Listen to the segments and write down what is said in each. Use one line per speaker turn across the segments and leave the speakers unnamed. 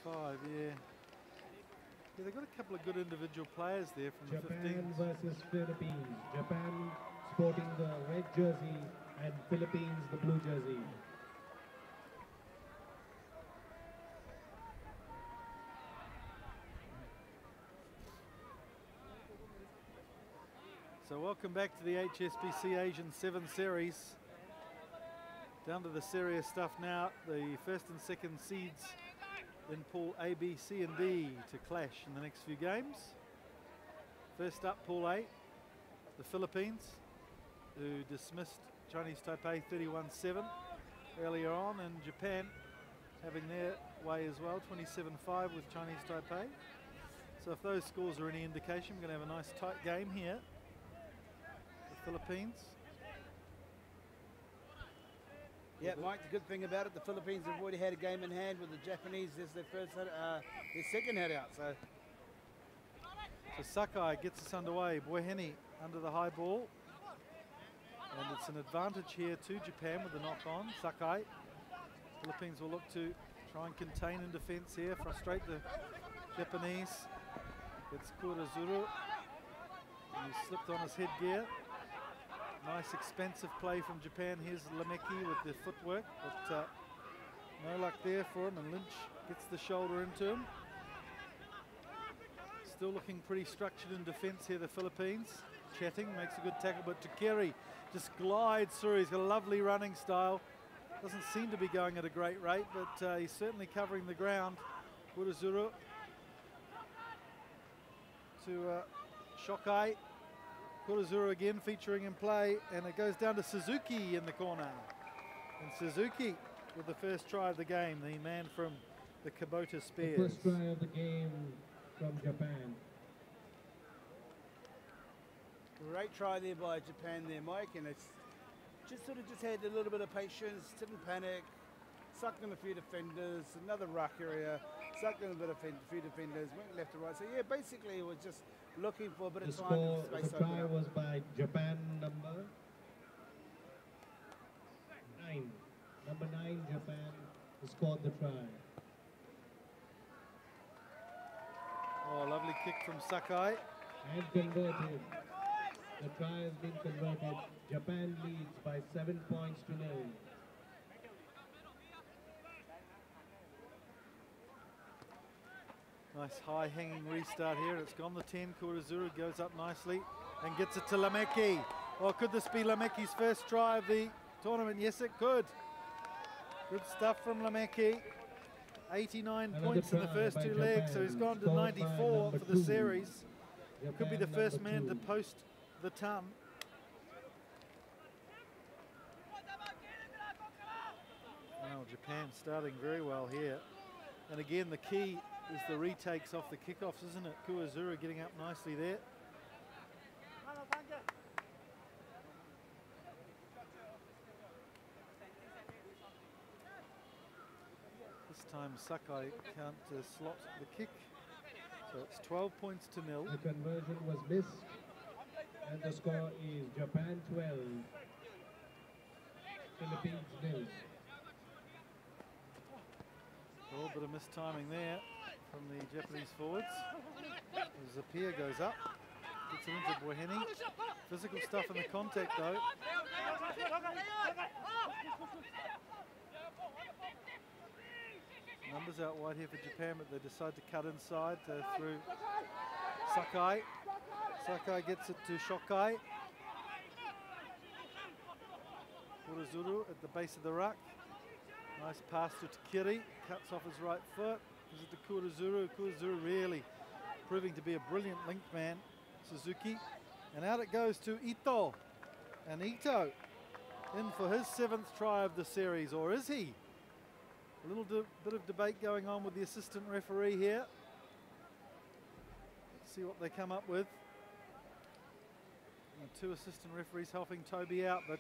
25, yeah. Yeah, they've got a couple of good individual players there from the 15s.
Japan versus Philippines. Japan sporting the red jersey and Philippines the blue jersey.
So welcome back to the HSBC Asian 7 Series. Down to the serious stuff now. The first and second seeds in Pool A, B, C and D to clash in the next few games. First up, Pool A, the Philippines, who dismissed Chinese Taipei 31-7 earlier on, and Japan having their way as well, 27-5 with Chinese Taipei. So if those scores are any indication, we're going to have a nice tight game here. The Philippines.
Yeah, Mike, the good thing about it, the Philippines have already had a game in hand with the Japanese as their second head out. So
Sakai gets us underway. Boiheni under the high ball. And it's an advantage here to Japan with the knock on. Sakai. Philippines will look to try and contain in defence here, frustrate the Japanese. It's Kurazuru. He slipped on his headgear. Nice expensive play from Japan. Here's Lameki with the footwork, but no luck there for him, and Lynch gets the shoulder into him. Still looking pretty structured in defence here, the Philippines. Chatting, makes a good tackle, but Takeri just glides through. He's got a lovely running style. Doesn't seem to be going at a great rate, but he's certainly covering the ground. Kurazuru to Shokai. Kurazuru again featuring in play, and it goes down to Suzuki in the corner. And Suzuki with the first try of the game, the man from the Kubota Spears.
The first try of the game from Japan.
great try there by Japan there, Mike, and it's just had a little bit of patience, didn't panic, sucked in a few defenders, another ruck area, sucked in a few defenders, went left to right. So yeah, basically it was just looking for a bit of time and space.
The try was by Japan number 9. Number 9, Japan scored the try.
Oh, lovely kick from Sakai.
And converted. The try has been converted. Japan leads by 7 points to 0.
Nice high hanging restart here. It's gone the 10. Kurazuru goes up nicely and gets it to Lameki. Oh, could this be Lameki's first try of the tournament? Yes, it could. Good stuff from Lameki. 89 points in the first two legs, so he's gone to 94 for the series. Could be the first man to post the ton. Well, Japan starting very well here. And again, the key is the retakes off the kickoffs, isn't it? Kurazuru getting up nicely there. This time Sakai can't slot the kick. So it's 12 points to 0.
The conversion was missed. And the score is Japan 12, Philippines 0.
A little bit of mistiming there from the Japanese forwards. Zapia goes up, gets it into Boiheni. Physical stuff in the contact though. Numbers out wide here for Japan, but they decide to cut inside through Sakai. Sakai gets it to Shokai. Kurazuru at the base of the ruck. Nice pass to Takeri, cuts off his right foot. Gives it to Kurazuru. Kurazuru really proving to be a brilliant link man. Suzuki. And out it goes to Ito. And Ito in for his 7th try of the series, or is he? A little bit of debate going on with the assistant referee here. Let's see what they come up with. And 2 assistant referees helping Toby out, but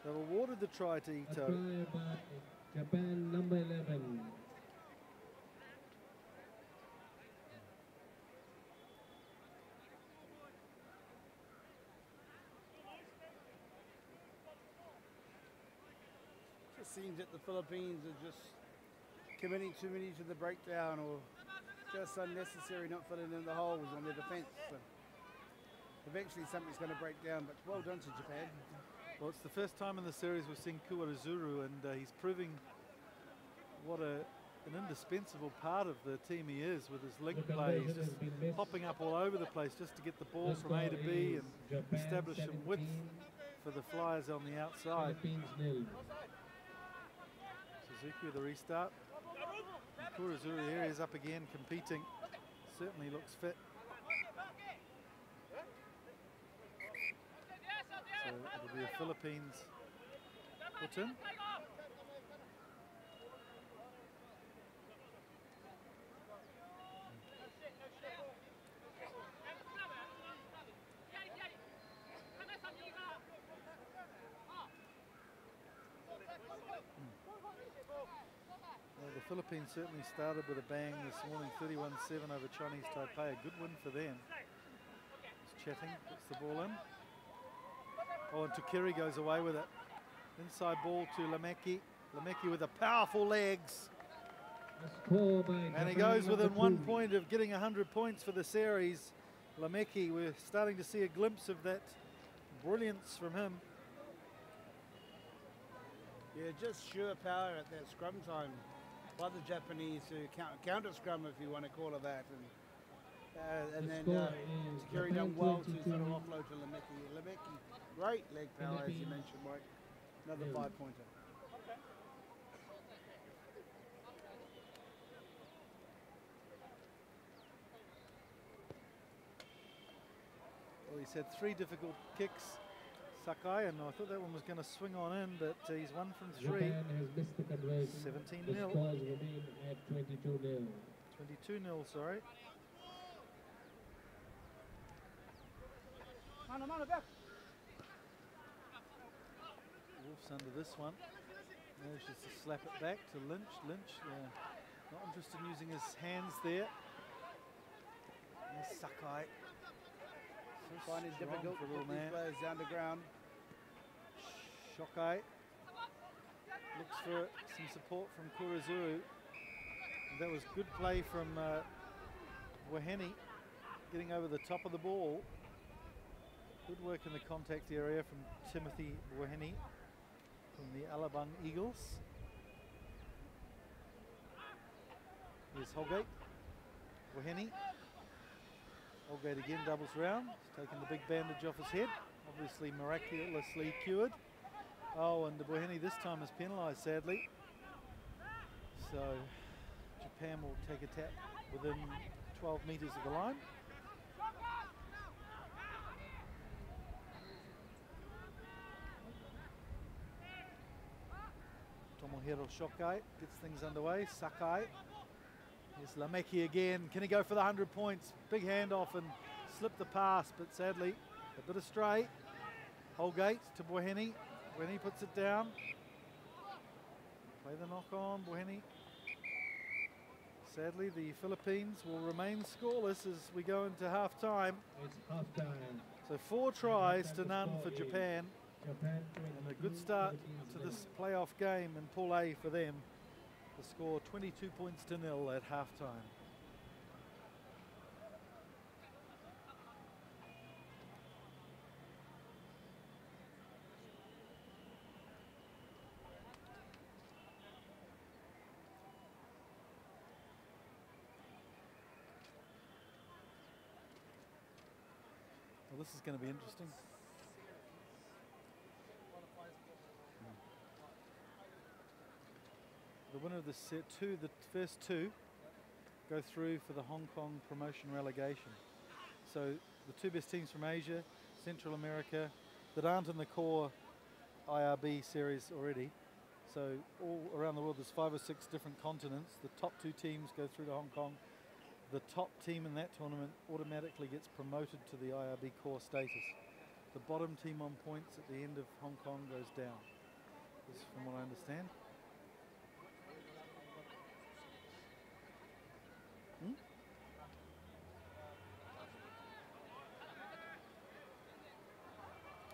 they've awarded the try to Ito.
A try by Japan number 11.
It seems that the Philippines are just committing too many to the breakdown or just unnecessary not filling in the holes on their defence. So eventually something's going to break down, but well done to Japan.
Well, it's the first time in the series we've seen Kuwarazuru, and he's proving what an indispensable part of the team he is with his link play. He's just popping up all over the place just to get the ball from A to B and establish some width for the Flyers on the outside. Suzuki with the restart. And Kuwarazuru here is up again competing. Certainly looks fit. So it'll be a Philippines put in. Well, the Philippines certainly started with a bang this morning, 31-7 over Chinese Taipei. A good win for them. Just chatting, puts the ball in. Oh, and Tukiri goes away with it. Inside ball to Lameki. Lameki with the powerful legs. And he goes within 1 point of getting 100 points for the series. Lameki, we're starting to see a glimpse of that brilliance from him.
Yeah, just sure power at that scrum time by the Japanese who counter scrum, if you want to call it that. And then Takiri done well to sort of offload to Lameki. Lameki, great leg power, as you mentioned, Mike. Another 5-pointer. Well, he's had 3 difficult kicks, Sakai, and I thought that one was going to swing on in, but he's 1 from 3.
Japan has missed the conversion.
17-0.
The scores remain at 22-0.
22-0, sorry. Wolf's under this one. Manages to slap it back to Lynch. Lynch, not interested in using his hands there. There's Sakai. So
Finding it difficult
for
to
little
put these
man.
players down the ground.
Shokai looks for some support from Kuwarazuru. That was good play from Waheni, getting over the top of the ball. Good work in the contact area from Timothy Waheni from the Alabang Eagles. Here's Holgate. Waheni. Holgate again doubles round. He's taken the big bandage off his head. Obviously miraculously cured. Oh, and Waheni this time is penalised, sadly. So Japan will take a tap within 12 metres of the line. Tomohiro Shokai gets things underway. Sakai. Here's Lameki again. Can he go for the 100 points? Big handoff and slip the pass, but sadly a bit astray. Holgate to Boheni. Boheni puts it down. Play the knock on. Boheni. Sadly, the Philippines will remain scoreless as we go into half time.
It's half time.
So 4 tries to none for Japan. And a good start to this playoff game in Pool A for them. The score 22 points to 0 at halftime. Well, this is going to be interesting. The winner of the first two go through for the Hong Kong promotion relegation. So the 2 best teams from Asia, Central America, that aren't in the core IRB series already. So all around the world, there's 5 or 6 different continents. The top 2 teams go through to Hong Kong. The top team in that tournament automatically gets promoted to the IRB core status. The bottom team on points at the end of Hong Kong goes down. This is from what I understand.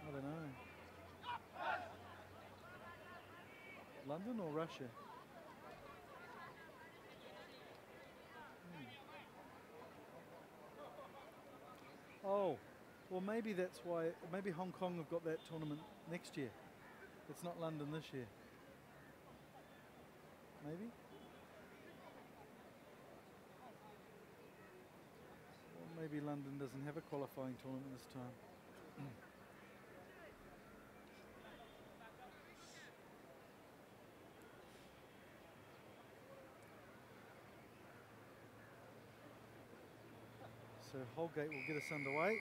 I don't know. London or Russia? Oh, well maybe that's why, maybe Hong Kong have got that tournament next year. It's not London this year. Maybe? Or maybe London doesn't have a qualifying tournament this time. So Holgate will get us underway.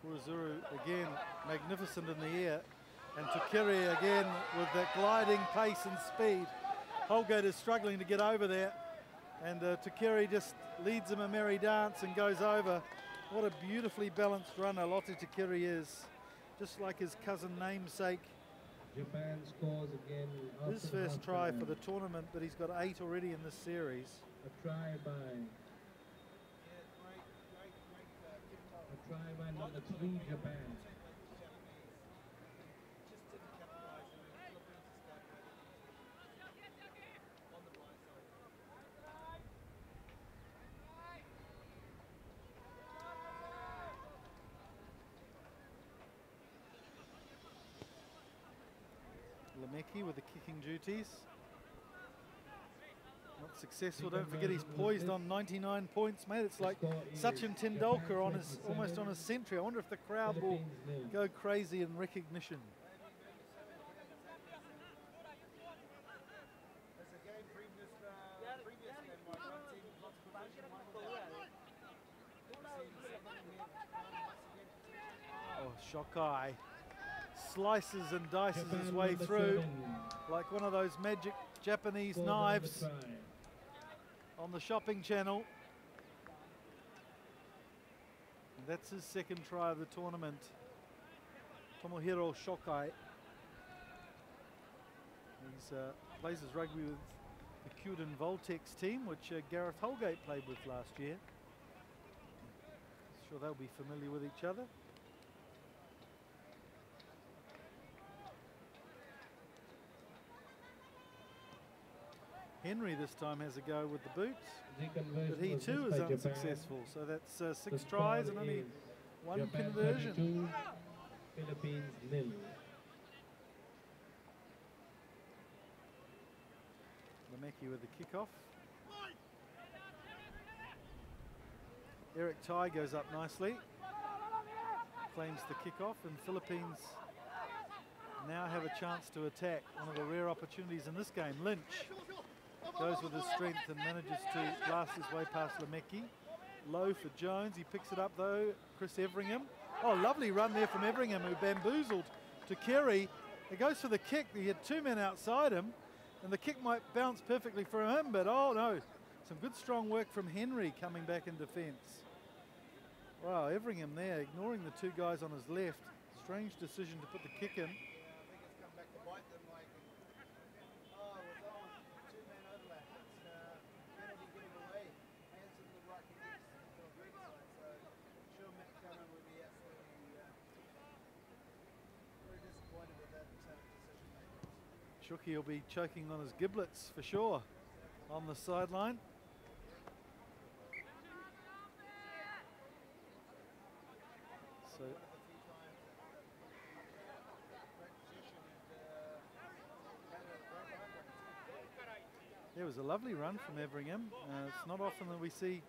Kuruzuru again magnificent in the air, and Tukiri again with that gliding pace and speed. Holgate is struggling to get over there, and Tukiri just leads him a merry dance and goes over. What a beautifully balanced runner Lotte Tukiri is, just like his cousin namesake.
Japan scores again.
His first try for the tournament, but he's got 8 already in this series.
A try by number 3, Japan.
Lemeki with the kicking duties. Not successful. Don't forget he's poised on 99 points, mate. It's like Sachin Tendulkar on his, almost on his century. I wonder if the crowd will go crazy in recognition. Oh, Shokai slices and dices his way through like one of those magic Japanese knives on the shopping channel. And that's his second try of the tournament. Tomohiro Shokai. He plays his rugby with the Kyuden Voltex team, which Gareth Holgate played with last year. Sure they'll be familiar with each other. Henry this time has a go with the boots, but he too is unsuccessful. So that's 6 tries and only 1
Japan
conversion.
32, Philippines 0.
Lemeki with the kickoff. Eric Tai goes up nicely, claims the kickoff, and Philippines now have a chance to attack. One of the rare opportunities in this game. Lynch goes with his strength and manages to blast his way past Lemeki. Low for Jones, he picks it up though. Chris Everingham. Oh, lovely run there from Everingham, who bamboozled Tukiri. He goes for the kick. He had 2 men outside him, and the kick might bounce perfectly for him, but oh no. Some good strong work from Henry coming back in defence. Wow, Everingham there, ignoring the 2 guys on his left. Strange decision to put the kick in. Shuki will be choking on his giblets for sure on the sideline. So there was a lovely run from Everingham. It's not often that we see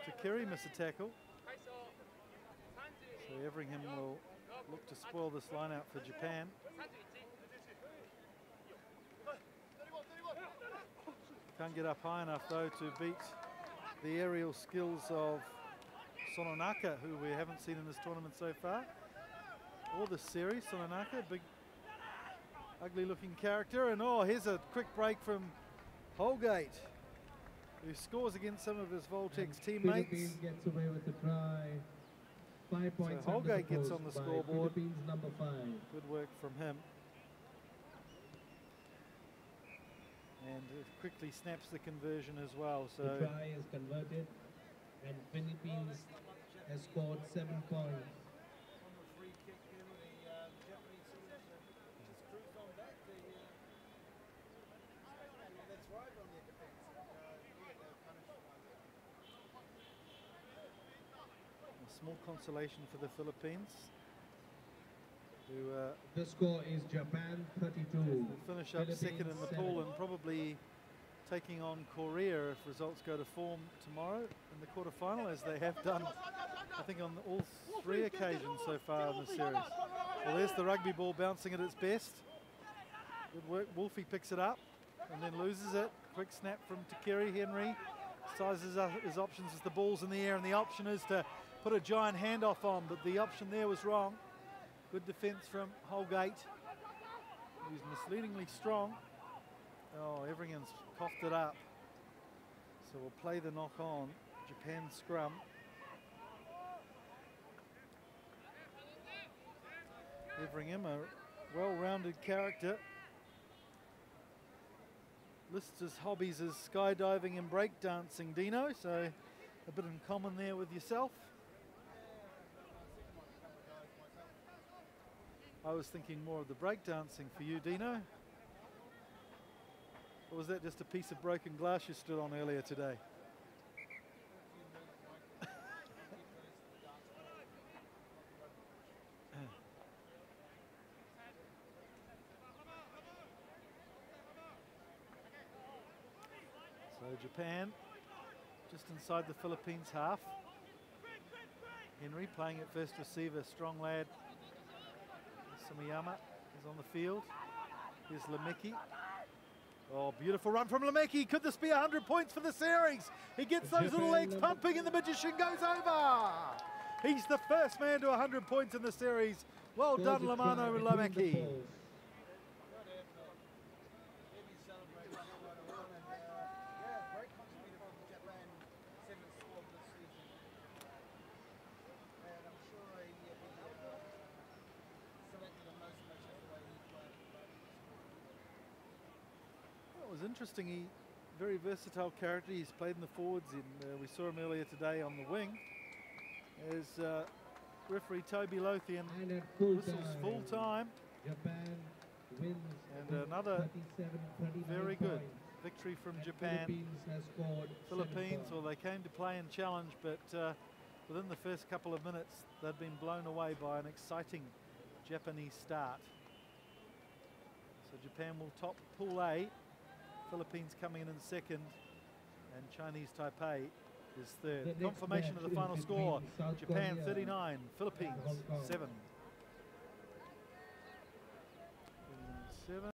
Tukiri miss a tackle. So Everingham will look to spoil this line out for Japan. Can't get up high enough though to beat the aerial skills of Sononaka, who we haven't seen in this tournament so far, or this series. Sononaka, big ugly looking character, and oh, here's a quick break from Holgate, who scores against some of his Voltex teammates.
Philippines gets away with the try. 5 points.
So Holgate gets on the scoreboard.
Philippines number 5.
Good work from him. And it quickly snaps the conversion as well. So
the try is converted, and Philippines has scored 7 points.
small consolation for the Philippines, who
The score is Japan 32.
finish up second in the pool and probably taking on Korea if results go to form tomorrow in the quarterfinal, as they have done, I think, on all 3 occasions so far in the series. Well, there's the rugby ball bouncing at its best. Good work. Wolfie picks it up and then loses it. Quick snap from Takiri. Henry sizes up his options as the ball's in the air, and the option is to put a giant handoff on, but the option there was wrong. Good defence from Holgate. He's misleadingly strong. Oh, Everingham's coughed it up. So we'll play the knock on. Japan scrum. Everingham, a well-rounded character. Lists his hobbies as skydiving and breakdancing, Dino, so a bit in common there with yourself. I was thinking more of the breakdancing for you, Dino. Or was that just a piece of broken glass you stood on earlier today? So Japan just inside the Philippines half. Henry playing at first receiver, strong lad. Sumiyama is on the field. Here's Lemeki. Oh, beautiful run from Lemeki. Could this be 100 points for the series? He gets those little legs pumping and the magician goes over. He's the first man to 100 points in the series. Well done, Lamano Lemeki. It was interesting. He very versatile character. He's played in the forwards. We saw him earlier today on the wing. As referee Toby Lothian whistles full time.
Japan wins.
And another very good victory from Japan. Philippines, well, they came to play and challenge, but within the first couple of minutes, they'd been blown away by an exciting Japanese start. So Japan will top Pool A. Philippines coming in second, and Chinese Taipei is third. Confirmation of the final score: Japan 39, Philippines 7.